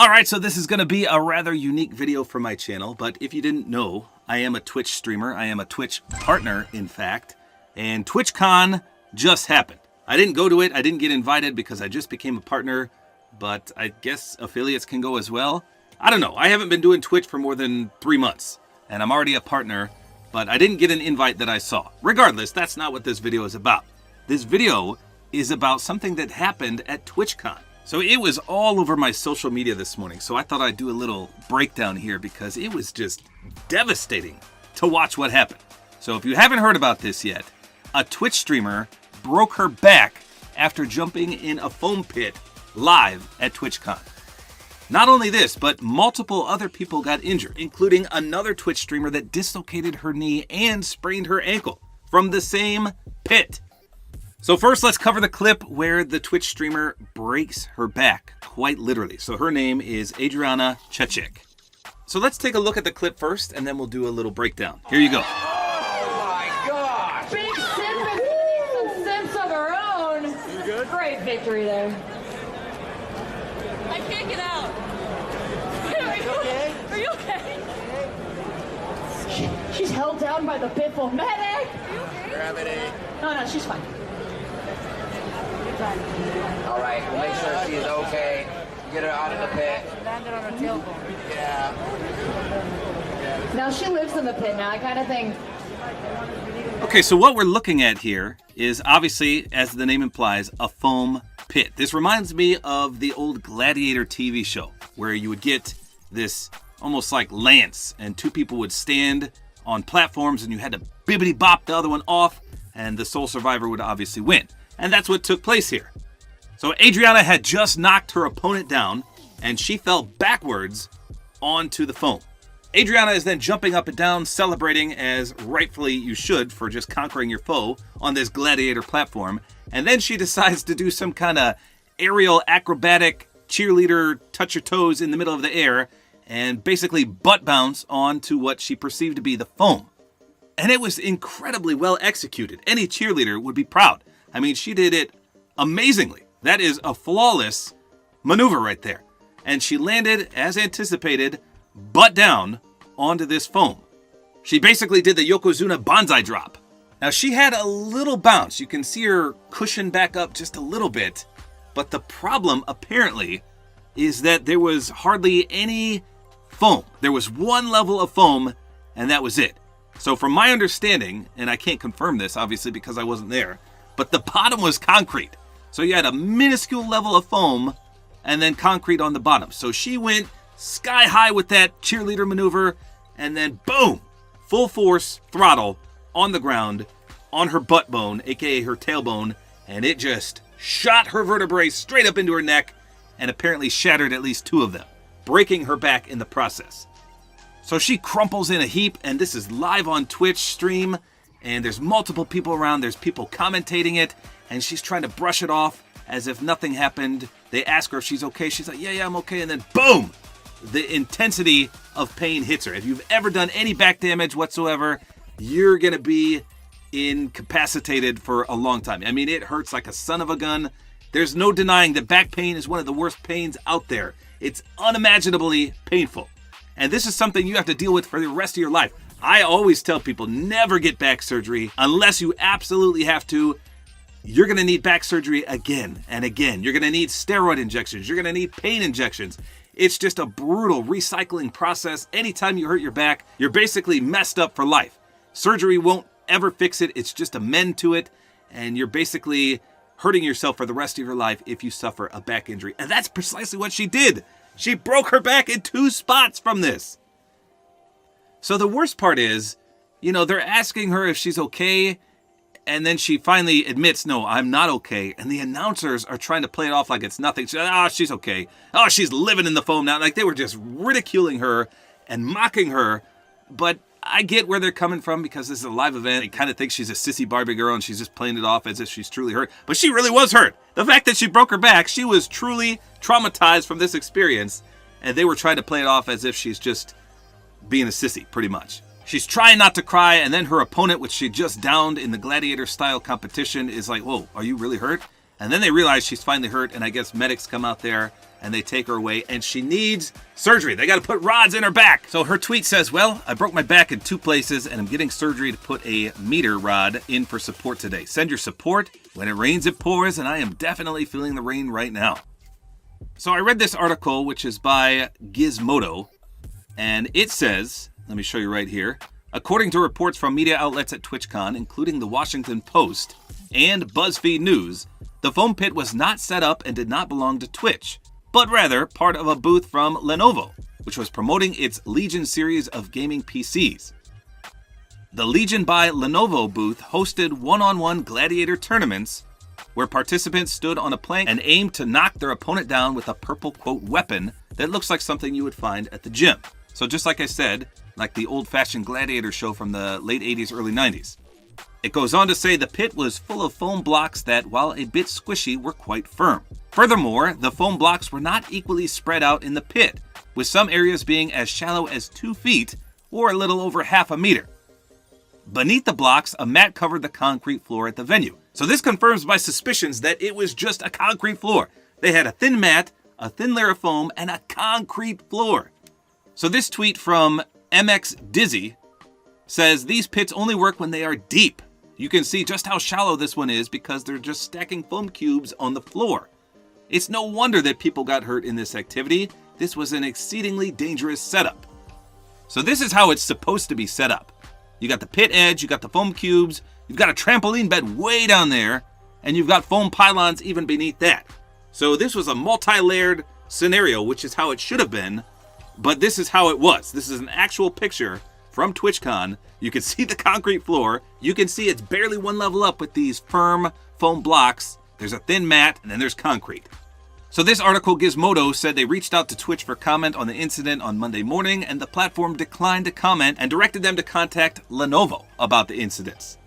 Alright, so this is going to be a rather unique video for my channel, but if you didn't know, I am a Twitch streamer. I am a Twitch partner, in fact, and TwitchCon just happened. I didn't go to it, I didn't get invited because I just became a partner, but I guess affiliates can go as well. I don't know, I haven't been doing Twitch for more than 3 months, and I'm already a partner, but I didn't get an invite that I saw. Regardless, that's not what this video is about. This video is about something that happened at TwitchCon. So it was all over my social media this morning, so I thought I'd do a little breakdown here because it was just devastating to watch what happened. So if you haven't heard about this yet, a Twitch streamer broke her back after jumping in a foam pit live at TwitchCon. Not only this, but multiple other people got injured, including another Twitch streamer that dislocated her knee and sprained her ankle from the same pit. So first, let's cover the clip where the Twitch streamer breaks her back, quite literally. So her name is Adriana Chechik. So let's take a look at the clip first, and then we'll do a little breakdown. Here you go. Oh my God! Big sip, some sense of her own. You good? Great victory there. I can't get out. Are you okay? She's held down by the pitfall. Medic! Gravity. No, she's fine. All right, we'll make sure she is okay. Get her out of the pit. Landed on her tailbone. Yeah. Now she lives in the pit now, I kind of think. Okay, so what we're looking at here is obviously, as the name implies, a foam pit. This reminds me of the old Gladiator TV show, where you would get this almost like lance, and two people would stand on platforms, and you had to bibbity-bop the other one off, and the sole survivor would obviously win. And that's what took place here. So Adriana had just knocked her opponent down, and she fell backwards onto the foam. Adriana is then jumping up and down, celebrating as rightfully you should for just conquering your foe on this gladiator platform. And then she decides to do some kind of aerial acrobatic cheerleader touch your toes in the middle of the air and basically butt bounce onto what she perceived to be the foam. And it was incredibly well executed. Any cheerleader would be proud. I mean, she did it amazingly. That is a flawless maneuver right there. And she landed, as anticipated, butt down onto this foam. She basically did the Yokozuna Banzai drop. Now, she had a little bounce. You can see her cushion back up just a little bit. But the problem, apparently, is that there was hardly any foam. There was one level of foam, and that was it. So from my understanding, and I can't confirm this, obviously, because I wasn't there, but the bottom was concrete. So you had a minuscule level of foam and then concrete on the bottom. So she went sky high with that cheerleader maneuver and then boom, full force throttle on the ground on her butt bone, aka her tailbone, and it just shot her vertebrae straight up into her neck and apparently shattered at least 2 of them, breaking her back in the process. So she crumples in a heap, and this is live on Twitch stream. And there's multiple people around, there's people commentating it, and she's trying to brush it off as if nothing happened. They ask her if she's okay. She's like, yeah, I'm okay. And then boom, the intensity of pain hits her. If you've ever done any back damage whatsoever, you're going to be incapacitated for a long time. I mean, it hurts like a son of a gun. There's no denying that back pain is one of the worst pains out there. It's unimaginably painful. And this is something you have to deal with for the rest of your life. I always tell people, never get back surgery unless you absolutely have to. You're going to need back surgery again and again. You're going to need steroid injections. You're going to need pain injections. It's just a brutal recycling process. Anytime you hurt your back, you're basically messed up for life. Surgery won't ever fix it. It's just a mend to it. And you're basically hurting yourself for the rest of your life if you suffer a back injury. And that's precisely what she did. She broke her back in 2 spots from this. So the worst part is, they're asking her if she's okay, and then she finally admits, no, I'm not okay. And the announcers are trying to play it off like it's nothing. She's okay. Oh, she's living in the foam now. Like, they were just ridiculing her and mocking her. But I get where they're coming from because this is a live event. They kind of think she's a sissy Barbie girl and she's just playing it off as if she's truly hurt. But she really was hurt. The fact that she broke her back, she was truly traumatized from this experience. And they were trying to play it off as if she's just being a sissy, pretty much. She's trying not to cry, and then her opponent, which she just downed in the gladiator-style competition, is like, whoa, are you really hurt? And then they realize she's finally hurt, and I guess medics come out there and they take her away, and she needs surgery. They got to put rods in her back. So her tweet says, well, I broke my back in 2 places, and I'm getting surgery to put a meter rod in for support today. Send your support. When it rains, it pours, and I am definitely feeling the rain right now. So I read this article, which is by Gizmodo, and it says, let me show you right here, according to reports from media outlets at TwitchCon, including the Washington Post and BuzzFeed News, the foam pit was not set up and did not belong to Twitch, but rather part of a booth from Lenovo, which was promoting its Legion series of gaming PCs. The Legion by Lenovo booth hosted one-on-one gladiator tournaments where participants stood on a plank and aimed to knock their opponent down with a purple, quote, weapon that looks like something you would find at the gym. So just like I said, like the old-fashioned gladiator show from the late 80s, early 90s. It goes on to say the pit was full of foam blocks that, while a bit squishy, were quite firm. Furthermore, the foam blocks were not equally spread out in the pit, with some areas being as shallow as 2 feet or a little over half a meter. Beneath the blocks, a mat covered the concrete floor at the venue. So this confirms my suspicions that it was just a concrete floor. They had a thin mat, a thin layer of foam, and a concrete floor. So this tweet from MX Dizzy says these pits only work when they are deep. You can see just how shallow this one is because they're just stacking foam cubes on the floor. It's no wonder that people got hurt in this activity. This was an exceedingly dangerous setup. So this is how it's supposed to be set up. You got the pit edge, you got the foam cubes, you've got a trampoline bed way down there, and you've got foam pylons even beneath that. So this was a multi-layered scenario, which is how it should have been, but this is how it was. This is an actual picture from TwitchCon. You can see the concrete floor. You can see it's barely one level up with these firm foam blocks. There's a thin mat, and then there's concrete. So this article, Gizmodo, said they reached out to Twitch for comment on the incident on Monday morning, and the platform declined to comment and directed them to contact Lenovo about the incidents.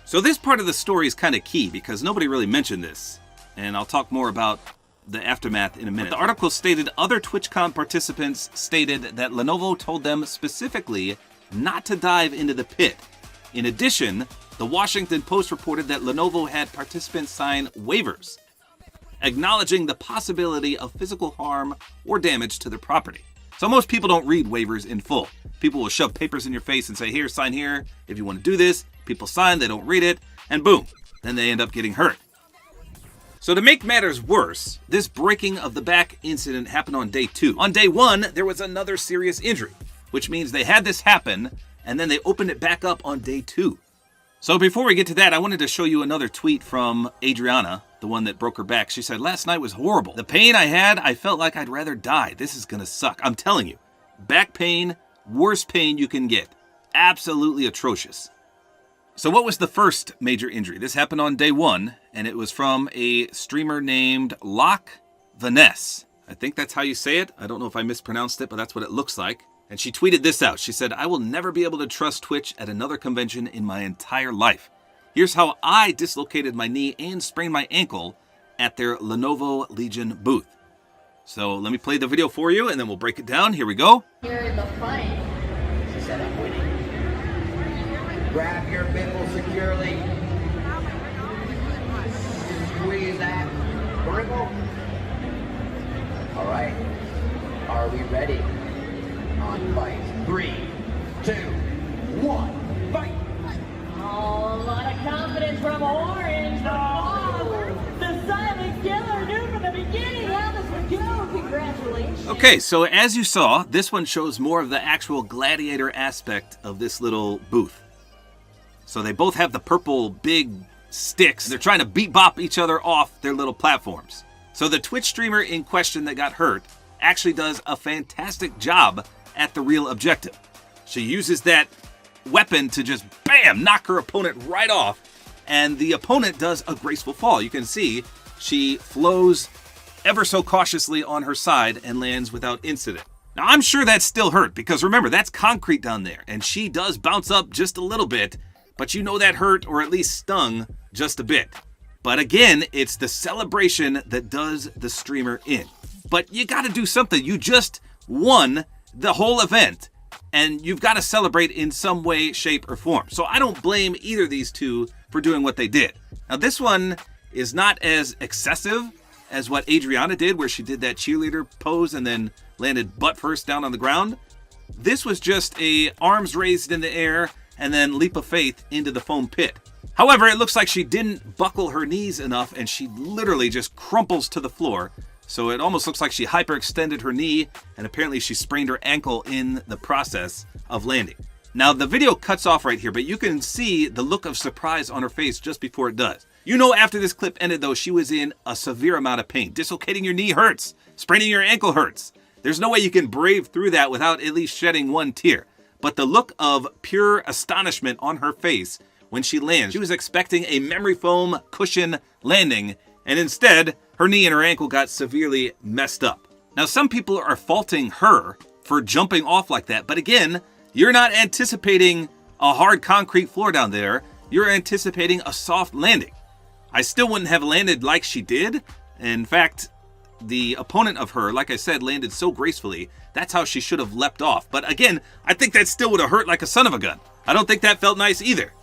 So this part of the story is kind of key because nobody really mentioned this, and I'll talk more about the aftermath in a minute. But the article stated other TwitchCon participants stated that Lenovo told them specifically not to dive into the pit. In addition, the Washington Post reported that Lenovo had participants sign waivers acknowledging the possibility of physical harm or damage to their property. So most people don't read waivers in full. People will shove papers in your face and say, here, sign here if you want to do this. People sign, they don't read it, and boom, then they end up getting hurt. So to make matters worse, this breaking of the back incident happened on day 2. On day 1, there was another serious injury, which means they had this happen, and then they opened it back up on day 2. So before we get to that, I wanted to show you another tweet from Adriana, the one that broke her back. She said, last night was horrible. The pain I had, I felt like I'd rather die. This is gonna suck. I'm telling you, back pain, worst pain you can get. Absolutely atrocious. So what was the first major injury? This happened on day 1, and it was from a streamer named LochVaness. I think that's how you say it. I don't know if I mispronounced it, but that's what it looks like. And she tweeted this out. She said, I will never be able to trust Twitch at another convention in my entire life. Here's how I dislocated my knee and sprained my ankle at their Lenovo Legion booth. So let me play the video for you, and then we'll break it down. Here we go. You're the fight. She said I'm winning. Grab your bimble securely. Squeeze that dribble. All right. Are we ready? On fight. 3, 2, 1, fight. Oh, a lot of confidence from Orange. The silent killer knew from the beginning how this would go. Congratulations. Okay, so as you saw, this one shows more of the actual gladiator aspect of this little booth. So they both have the purple big sticks. They're trying to beat-bop each other off their little platforms. So the Twitch streamer in question that got hurt actually does a fantastic job at the real objective. She uses that weapon to just, bam, knock her opponent right off, and the opponent does a graceful fall. You can see she flows ever so cautiously on her side and lands without incident. Now, I'm sure that still hurt, because remember, that's concrete down there, and she does bounce up just a little bit, but you know that hurt, or at least stung, just a bit. But again, it's the celebration that does the streamer in. But you gotta do something. You just won the whole event, and you've got to celebrate in some way, shape, or form. So I don't blame either of these two for doing what they did. Now this one is not as excessive as what Adriana did, where she did that cheerleader pose and then landed butt first down on the ground. This was just a arms raised in the air and then leap of faith into the foam pit. However, it looks like she didn't buckle her knees enough and she literally just crumples to the floor. So it almost looks like she hyperextended her knee and apparently she sprained her ankle in the process of landing. Now the video cuts off right here, but you can see the look of surprise on her face just before it does. You know, after this clip ended though, she was in a severe amount of pain. Dislocating your knee hurts. Spraining your ankle hurts. There's no way you can brave through that without at least shedding one tear. But the look of pure astonishment on her face when she lands, she was expecting a memory foam cushion landing, and instead, her knee and her ankle got severely messed up. Now, some people are faulting her for jumping off like that, but again, you're not anticipating a hard concrete floor down there. You're anticipating a soft landing. I still wouldn't have landed like she did. In fact, the opponent of her, like I said, landed so gracefully. That's how she should have leapt off. But again, I think that still would have hurt like a son of a gun. I don't think that felt nice either.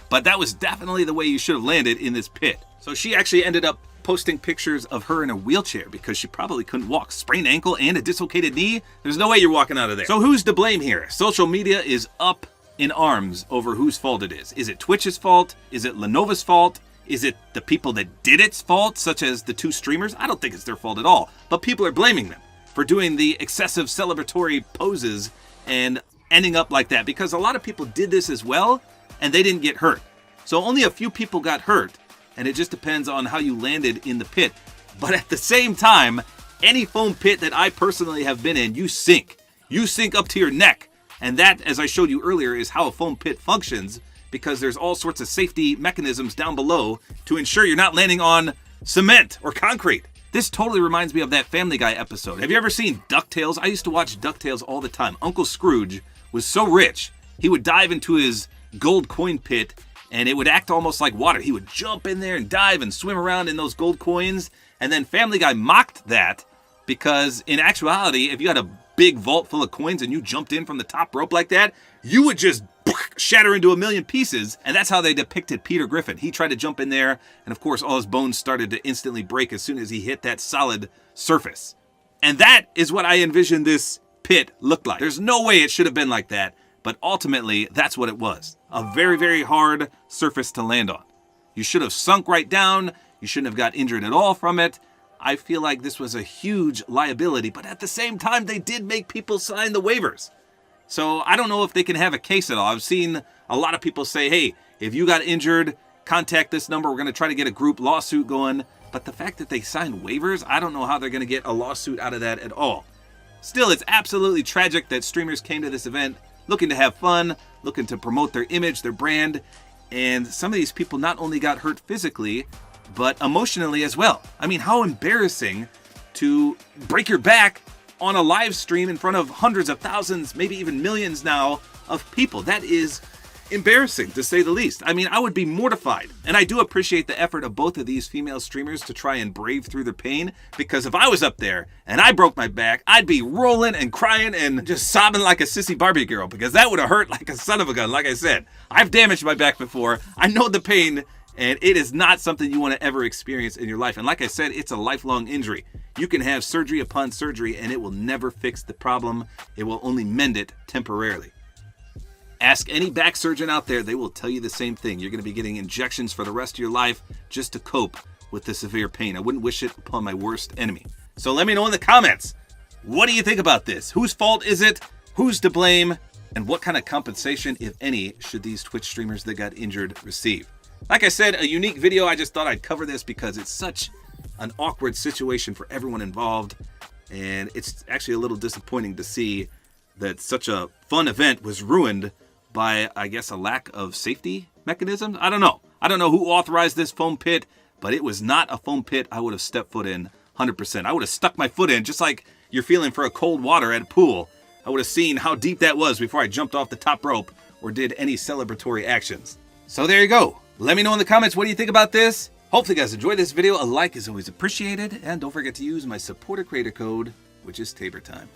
But that was definitely the way you should have landed in this pit. So she actually ended up posting pictures of her in a wheelchair because she probably couldn't walk. Sprained ankle and a dislocated knee? There's no way you're walking out of there. So who's to blame here? Social media is up in arms over whose fault it is. Is it Twitch's fault? Is it Lenovo's fault? Is it the people that did its fault, such as the two streamers? I don't think it's their fault at all, but people are blaming them for doing the excessive celebratory poses and ending up like that because a lot of people did this as well and they didn't get hurt. So only a few people got hurt, and it just depends on how you landed in the pit. But at the same time, any foam pit that I personally have been in, you sink. You sink up to your neck. And that, as I showed you earlier, is how a foam pit functions, because there's all sorts of safety mechanisms down below to ensure you're not landing on cement or concrete. This totally reminds me of that Family Guy episode. Have you ever seen DuckTales? I used to watch DuckTales all the time. Uncle Scrooge was so rich, he would dive into his gold coin pit and it would act almost like water. He would jump in there and dive and swim around in those gold coins. And then Family Guy mocked that because in actuality, if you had a big vault full of coins and you jumped in from the top rope like that, you would just shatter into a million pieces. And that's how they depicted Peter Griffin. He tried to jump in there, and of course all his bones started to instantly break as soon as he hit that solid surface. And that is what I envisioned this pit looked like. There's no way it should have been like that, but ultimately that's what it was. A very, very hard surface to land on. You should have sunk right down. You shouldn't have got injured at all from it. I feel like this was a huge liability, but at the same time, they did make people sign the waivers. So I don't know if they can have a case at all. I've seen a lot of people say, hey, if you got injured, contact this number. We're going to try to get a group lawsuit going. But the fact that they signed waivers, I don't know how they're going to get a lawsuit out of that at all. Still, it's absolutely tragic that streamers came to this event looking to have fun, looking to promote their image, their brand. And some of these people not only got hurt physically, but emotionally as well. I mean, how embarrassing to break your back on a live stream in front of hundreds of thousands, maybe even millions now of people. That is embarrassing, to say the least. I mean, I would be mortified. And I do appreciate the effort of both of these female streamers to try and brave through their pain, because if I was up there and I broke my back, I'd be rolling and crying and just sobbing like a sissy Barbie girl, because that would have hurt like a son of a gun. Like I said, I've damaged my back before. I know the pain, and it is not something you want to ever experience in your life. And like I said, it's a lifelong injury. You can have surgery upon surgery, and it will never fix the problem. It will only mend it temporarily. Ask any back surgeon out there, they will tell you the same thing. You're going to be getting injections for the rest of your life just to cope with the severe pain. I wouldn't wish it upon my worst enemy. So let me know in the comments, what do you think about this? Whose fault is it? Who's to blame? And what kind of compensation, if any, should these Twitch streamers that got injured receive? Like I said, a unique video. I just thought I'd cover this because it's such an awkward situation for everyone involved. And it's actually a little disappointing to see that such a fun event was ruined by, I guess, a lack of safety mechanisms. I don't know. I don't know who authorized this foam pit, but it was not a foam pit I would have stepped foot in 100%. I would have stuck my foot in, just like you're feeling for a cold water at a pool. I would have seen how deep that was before I jumped off the top rope or did any celebratory actions. So there you go. Let me know in the comments, what do you think about this? Hopefully you guys enjoyed this video. A like is always appreciated. And don't forget to use my Support-A-Creator Code, which is Tabor time.